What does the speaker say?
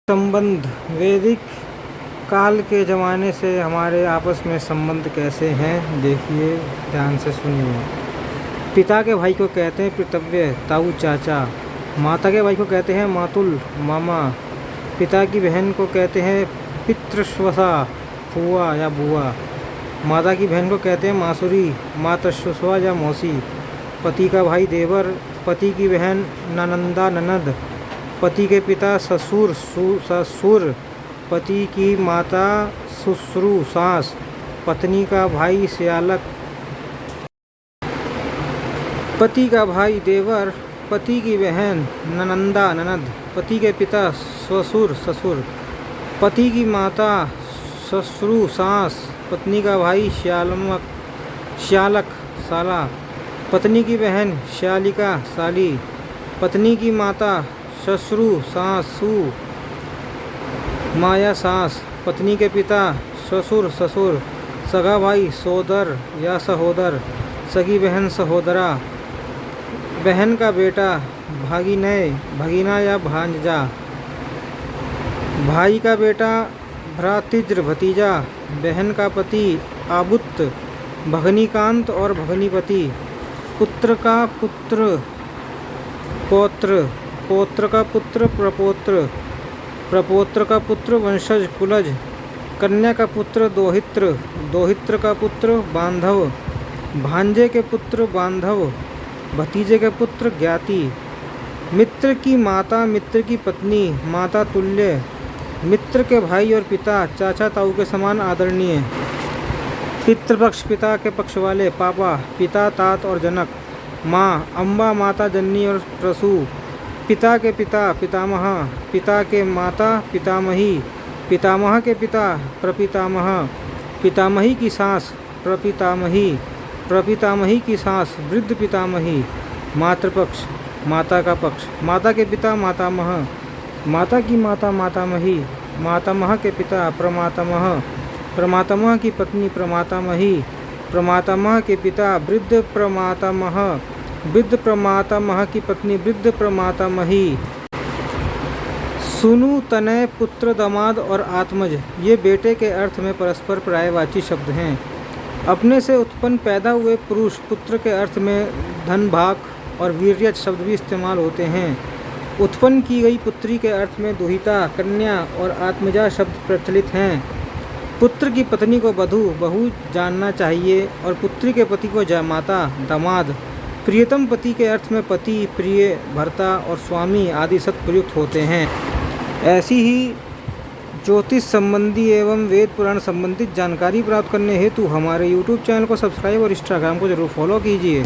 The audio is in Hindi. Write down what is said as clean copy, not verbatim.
संबंध वैदिक काल के ज़माने से हमारे आपस में संबंध कैसे हैं, देखिए ध्यान से सुनिए। पिता के भाई को कहते हैं पितृव्य, ताऊ चाचा। माता के भाई को कहते हैं मातुल, मामा। पिता की बहन को कहते हैं पितृश्वसा, फुआ या बुआ। माता की बहन को कहते हैं मासुरी, मातृश्वसा या मौसी। पति का भाई देवर, पति की बहन ननंदा, ननद। पति के पिता ससुर, ससुर। पति की माता ससुरु, सास। पत्नी का भाई स्यालक। पति का भाई देवर, पति की बहन ननंदा, ननद। पति के पिता ससुर, ससुर। पति की माता ससुरु, सास। पत्नी का भाई श्यालक, साला। पत्नी की बहन श्यालिका, साली। पत्नी की माता ससुरु, सासू, माया, सास। पत्नी के पिता ससुर, ससुर। सगा भाई सोदर या सहोदर। सगी बहन सहोदरा। बहन का बेटा भागिनय, भगीना या भांजा। भाई का बेटा भ्रातृ, भतीजा। बहन का पति आबुत, भगनीकांत और भगनीपति। पुत्र का पुत्र पौत्र, पौत्र का पुत्र प्रपौत्र, प्रपौत्र का पुत्र वंशज, कुलज। कन्या का पुत्र दोहित्र, दोहित्र का पुत्र बांधव। भांजे के पुत्र बांधव, भतीजे के पुत्र ज्ञाति। मित्र की माता, मित्र की पत्नी, माता तुल्य। मित्र के भाई और पिता चाचा ताऊ के समान आदरणीय। पितृपक्ष, पिता के पक्ष वाले, पापा, पिता तात और जनक। माँ अम्बा, माता जननी और प्रसू। पिता के पिता पितामह, पिता के माता पितामही। पितामह के पिता प्रपितामह। पितामही की सास प्रपितामही, प्रपितामही की सास वृद्ध पितामही। मातृपक्ष, माता का पक्ष। माता के पिता मातामह, माता की माता मातामही। मातामह के पिता प्रमातामह, प्रमातामह की पत्नी प्रमातामही। प्रमातामह के पिता वृद्ध प्रमातामह, वृद्ध प्रमातामह की पत्नी वृद्ध प्रमातामही। सुनु, तनय, पुत्र, दामाद और आत्मज ये बेटे के अर्थ में परस्पर पर्यायवाची शब्द हैं। अपने से उत्पन्न पैदा हुए पुरुष पुत्र के अर्थ में धन, भाग और वीर्यज शब्द भी इस्तेमाल होते हैं। उत्पन्न की गई पुत्री के अर्थ में दुहिता, कन्या और आत्मजा शब्द प्रचलित हैं। पुत्र की पत्नी को बधू, बहू जानना चाहिए और पुत्री के पति को जामाता, दामाद। प्रियतम पति के अर्थ में पति, प्रिय, भर्ता और स्वामी आदि शब्द प्रयुक्त होते हैं। ऐसी ही ज्योतिष संबंधी एवं वेद पुराण संबंधित जानकारी प्राप्त करने हेतु हमारे YouTube चैनल को सब्सक्राइब और इंस्टाग्राम को जरूर फॉलो कीजिए।